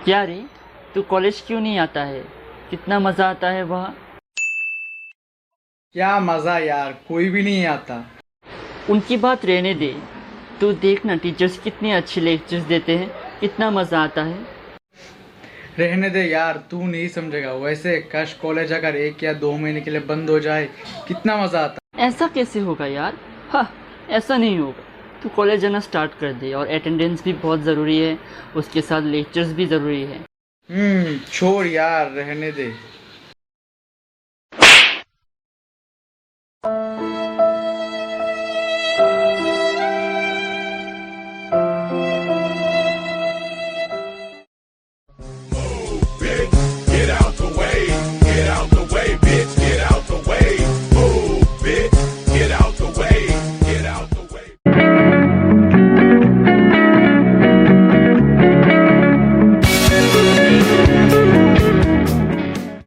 क्या रे, तू कॉलेज क्यों नहीं आता है? कितना मज़ा आता है वहाँ। क्या मज़ा यार, कोई भी नहीं आता। उनकी बात रहने दे। तू देख ना, टीचर्स कितने अच्छे लेक्चर्स देते हैं, कितना मज़ा आता है। रहने दे यार, तू नहीं समझेगा। वैसे काश कॉलेज अगर 1 या 2 महीने के लिए बंद हो जाए, कितना मज़ा आता। ऐसा कैसे होगा यार? हाँ, ऐसा नहीं होगा। तू कॉलेज जाना स्टार्ट कर दे, और अटेंडेंस भी बहुत ज़रूरी है, उसके साथ लेक्चर्स भी ज़रूरी है। छोड़ यार, रहने दे।